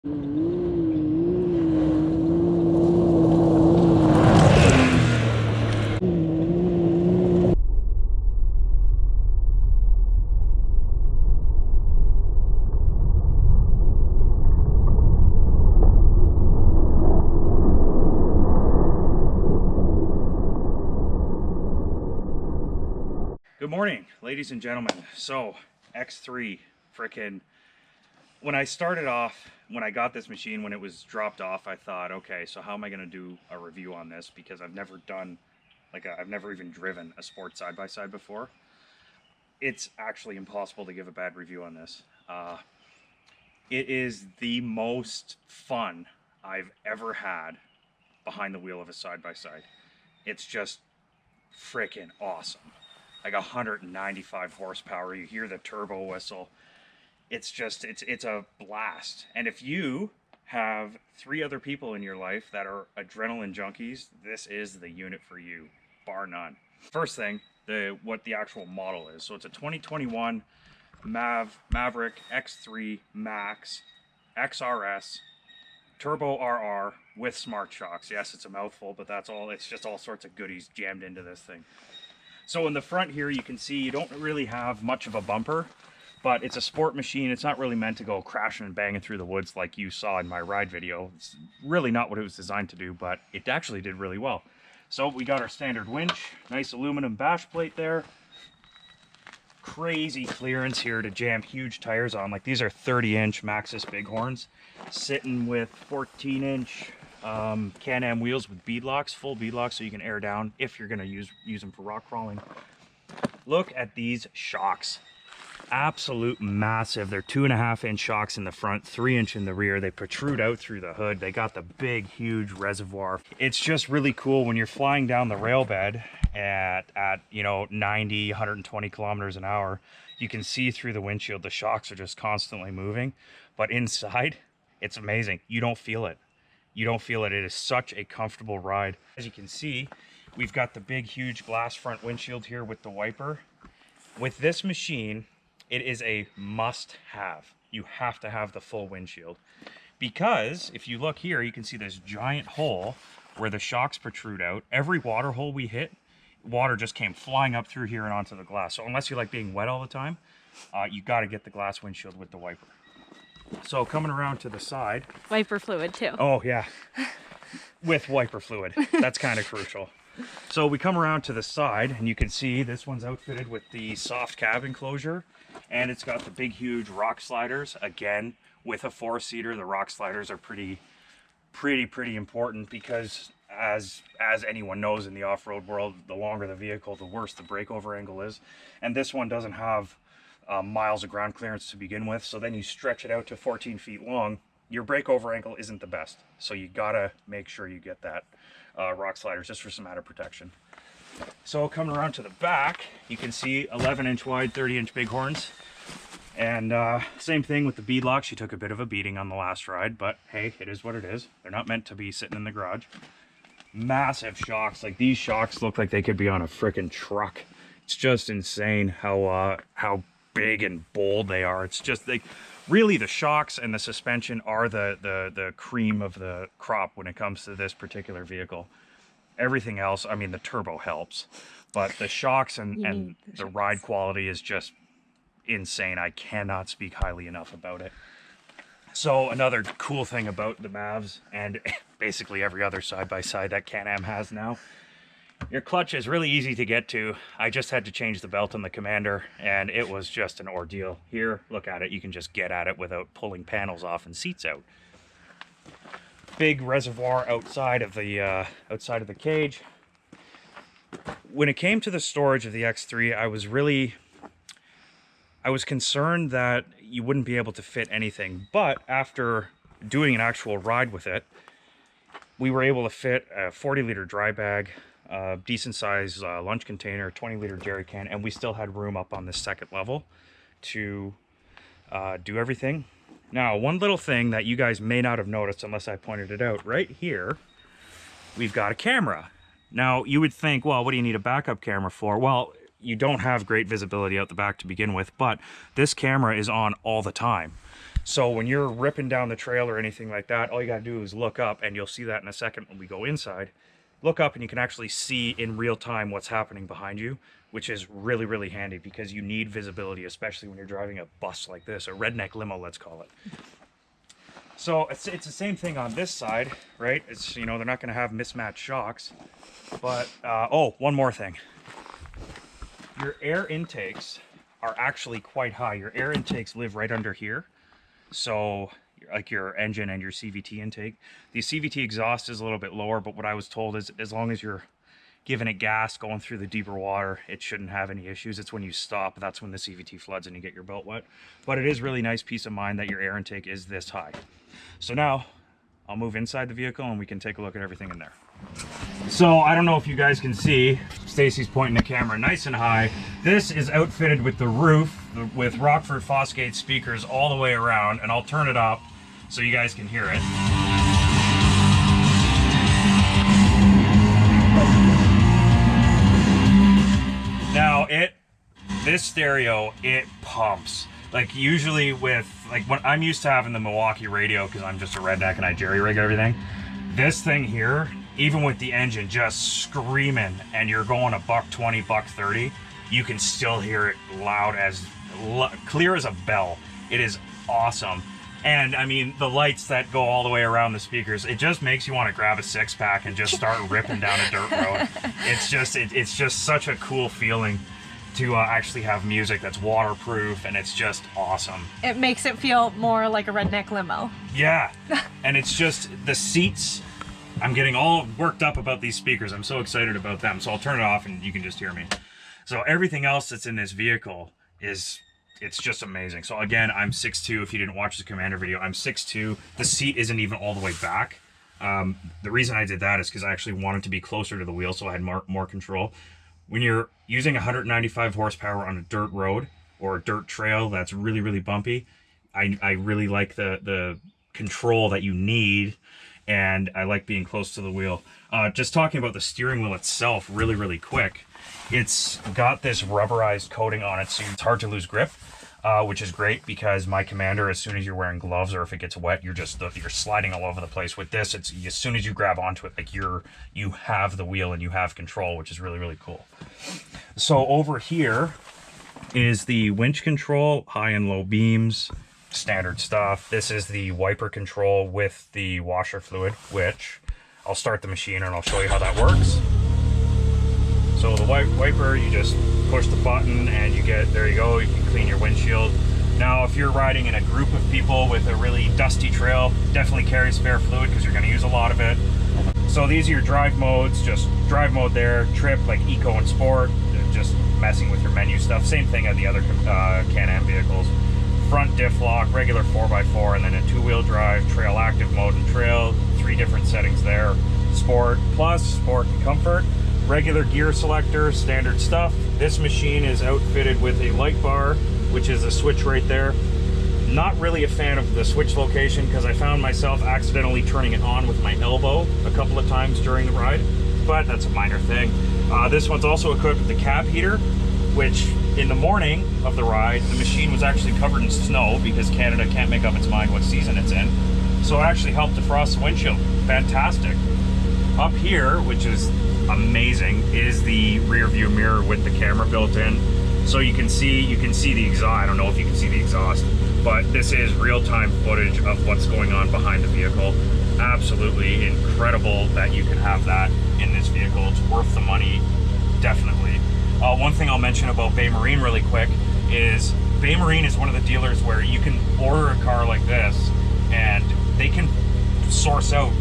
Good morning, ladies and gentlemen. So, X3, frickin', when I started off, when I got this machine, when it was dropped off, I thought, okay, so how am I going to do a review on this? Because I've never done, I've never even driven a sports side-by-side before. It's actually impossible to give a bad review on this. It is the most fun I've ever had behind the wheel of a side-by-side. It's just frickin' awesome. Like 195 horsepower, you hear the turbo whistle. It's just, it's a blast. And if you have 3 other people in your life that are adrenaline junkies, this is the unit for you, bar none. First thing, what the actual model is. So it's a 2021 Maverick X3 Max XRS Turbo RR with smart shocks. Yes, it's a mouthful, but that's all. It's just all sorts of goodies jammed into this thing. So in the front here, you can see you don't really have much of a bumper, but it's a sport machine. It's not really meant to go crashing and banging through the woods like you saw in my ride video. It's really not what it was designed to do, but it actually did really well. So we got our standard winch, nice aluminum bash plate there. Crazy clearance here to jam huge tires on. Like these are 30-inch Maxxis Bighorns, sitting with 14-inch Canam wheels with beadlocks, full beadlocks, so you can air down if you're going to use them for rock crawling. Look at these shocks. Absolute massive. They're 2.5-inch shocks in the front, 3-inch in the rear. They protrude out through the hood. They got the big, huge reservoir. It's just really cool when you're flying down the rail bed at you know, 90, 120 kilometers an hour. You can see through the windshield. The shocks are just constantly moving, but inside, it's amazing. You don't feel it. You don't feel it. It is such a comfortable ride. As you can see, we've got the big, huge glass front windshield here with the wiper. With this machine, it is a must-have. You have to have the full windshield. Because if you look here, you can see this giant hole where the shocks protrude out. Every water hole we hit, water just came flying up through here and onto the glass. So unless you like being wet all the time, you got to get the glass windshield with the wiper. So coming around to the side. Wiper fluid too. Oh yeah, with wiper fluid. That's kind of crucial. So we come around to the side and you can see this one's outfitted with the soft cab enclosure, and it's got the big huge rock sliders. Again, with a 4-seater, the rock sliders are pretty important because as anyone knows in the off-road world, the longer the vehicle, the worse the breakover angle is. And this one doesn't have miles of ground clearance to begin with, so then you stretch it out to 14 feet long, your breakover angle isn't the best. So you gotta make sure you get that rock sliders just for some added protection. So coming around to the back, you can see 11-inch wide, 30-inch Bighorns. And same thing with the beadlocks. She took a bit of a beating on the last ride, but hey, it is what it is. They're not meant to be sitting in the garage. Massive shocks. Like these shocks look like they could be on a freaking truck. It's just insane how big and bold they are. It's just like really the shocks and the suspension are the cream of the crop when it comes to this particular vehicle. Everything else, I mean, the turbo helps, but the shocks and the ride quality is just insane. I cannot speak highly enough about it. So another cool thing about the Mavs and basically every other side-by-side that Can-Am has now, your clutch is really easy to get to. I just had to change the belt on the Commander, and it was just an ordeal. Here, look at it. You can just get at it without pulling panels off and seats out. Big reservoir outside of the cage. When it came to the storage of the X3, I was concerned that you wouldn't be able to fit anything, but after doing an actual ride with it, we were able to fit a 40-liter dry bag, decent size lunch container, 20-liter jerry can, and we still had room up on the second level to do everything. Now, one little thing that you guys may not have noticed unless I pointed it out, right here, we've got a camera. Now, you would think, well, what do you need a backup camera for? Well, you don't have great visibility out the back to begin with, but this camera is on all the time. So when you're ripping down the trail or anything like that, all you gotta do is look up, and you'll see that in a second when we go inside. Look up and you can actually see in real time what's happening behind you, which is really, really handy because you need visibility, especially when you're driving a bus like this, a redneck limo, let's call it. So it's the same thing on this side, right? It's, you know, they're not gonna have mismatched shocks, but, oh, one more thing. Your air intakes are actually quite high. Your air intakes live right under here. So like your engine and your CVT intake. The CVT exhaust is a little bit lower, but what I was told is as long as you're giving it gas, going through the deeper water, it shouldn't have any issues. It's when you stop, that's when the CVT floods and you get your belt wet. But it is really nice peace of mind that your air intake is this high. So now I'll move inside the vehicle and we can take a look at everything in there. So I don't know if you guys can see, Stacy's pointing the camera nice and high. This is outfitted with the roof with Rockford Fosgate speakers all the way around, and I'll turn it up so you guys can hear it. Now this stereo, it pumps. Like usually with, like when I'm used to having the Milwaukee radio because I'm just a redneck and I jerry-rig everything. This thing here, even with the engine just screaming and you're going a $120, $130, you can still hear it loud as clear as a bell. It is awesome. And I mean, the lights that go all the way around the speakers, it just makes you want to grab a 6-pack and just start ripping down a dirt road. It's just such a cool feeling to actually have music that's waterproof, and it's just awesome. It makes it feel more like a redneck limo. Yeah, and it's just the seats. I'm getting all worked up about these speakers. I'm so excited about them. So I'll turn it off and you can just hear me. So everything else that's in this vehicle it's just amazing. So again, I'm 6'2". If you didn't watch the Commander video, I'm 6'2". The seat isn't even all the way back. The reason I did that is because I actually wanted to be closer to the wheel so I had more control. When you're using 195 horsepower on a dirt road or a dirt trail that's really, really bumpy, I really like the control that you need, and I like being close to the wheel. Just talking about the steering wheel itself really, really quick. It's got this rubberized coating on it, so it's hard to lose grip, which is great because my Commander, as soon as you're wearing gloves or if it gets wet, you're sliding all over the place. With this, it's as soon as you grab onto it, like you have the wheel and you have control, which is really, really cool. So over here is the winch control, high and low beams, standard stuff. This is the wiper control with the washer fluid, which I'll start the machine and I'll show you how that works. So the wiper, you just push the button and you get, there you go, you can clean your windshield. Now if you're riding in a group of people with a really dusty trail, definitely carry spare fluid because you're going to use a lot of it. So these are your drive modes, just drive mode there, trip like eco and sport, just messing with your menu stuff. Same thing as the other Can-Am vehicles. Front diff lock, regular 4x4, and then a 2-wheel drive, trail active mode and trail, 3 different settings there. Sport plus, sport and comfort, regular gear selector, standard stuff. This machine is outfitted with a light bar, which is a switch right there. Not really a fan of the switch location because I found myself accidentally turning it on with my elbow a couple of times during the ride, but that's a minor thing. This one's also equipped with the cab heater, which in the morning of the ride, the machine was actually covered in snow because Canada can't make up its mind what season it's in. So it actually helped defrost the windshield. Fantastic. Up here, which is amazing, is the rear view mirror with the camera built in. So you can see the exhaust. I don't know if you can see the exhaust, but this is real-time footage of what's going on behind the vehicle. Absolutely incredible that you can have that in this vehicle. It's worth the money, definitely. One thing I'll mention about Bay Marine really quick is Bay Marine is one of the dealers where you can order a car like this and they can source out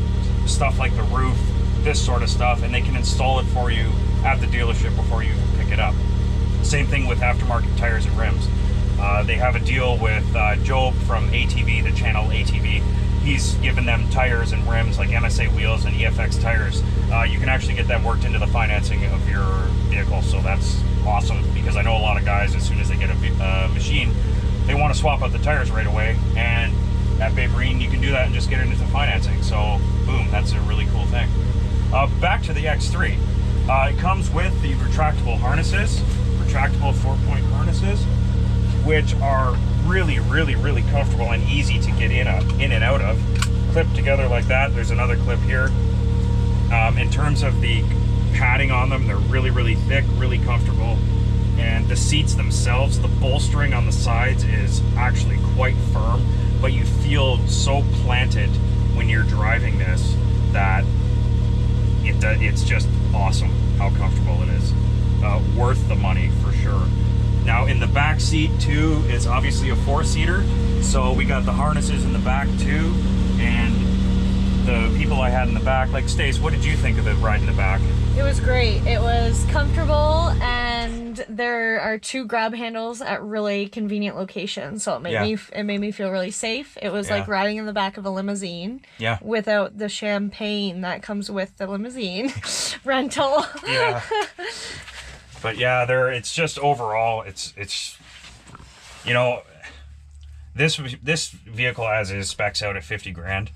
stuff like the roof, this sort of stuff, and they can install it for you at the dealership before you pick it up. Same thing with aftermarket tires and rims. They have a deal with Job from ATV, the channel ATV. He's given them tires and rims like MSA wheels and EFX tires. You can actually get them worked into the financing of your vehicle, so that's awesome because I know a lot of guys, as soon as they get a machine, they want to swap out the tires right away, and at Bay Marine you can do that and just get it into financing. So boom, that's a really cool thing. Back to the X3. It comes with the retractable harnesses, retractable 4-point harnesses, which are really, really, really comfortable and easy to get in and out of. Clip together like that. There's another clip here. In terms of the padding on them, they're really, really thick, really comfortable. And the seats themselves, the bolstering on the sides is actually quite firm, but you feel so planted when you're driving this that it's just awesome how comfortable it is. Worth the money for sure. Now in the back seat too, it's obviously a 4-seater, so we got the harnesses in the back too, and the people I had in the back, like Stace, what did you think of the ride in the back? It was great. It was comfortable, and there are 2 grab handles at really convenient locations, so it made me feel really safe. It was like riding in the back of a limousine, without the champagne that comes with the limousine rental. Yeah. But yeah, it's just overall, it's you know, this vehicle as is specs out at 50 grand.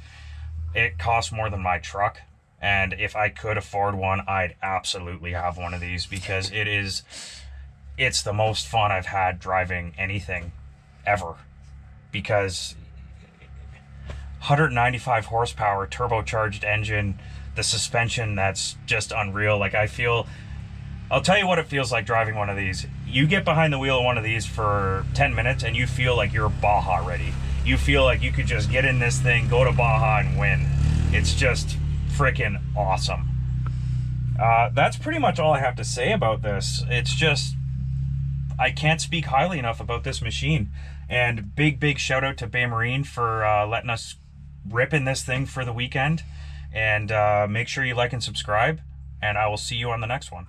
It costs more than my truck, and if I could afford one, I'd absolutely have one of these, because it's the most fun I've had driving anything ever, because 195 horsepower turbocharged engine, the suspension, that's just unreal. Like, I'll tell you what it feels like driving one of these. You get behind the wheel of one of these for 10 minutes and you feel like you're Baja ready. You feel like you could just get in this thing, go to Baja and win. It's just freaking awesome. That's pretty much all I have to say about this. It's just, I can't speak highly enough about this machine. And big shout out to Bay Marine for letting us rip in this thing for the weekend. And make sure you like and subscribe, and I will see you on the next one.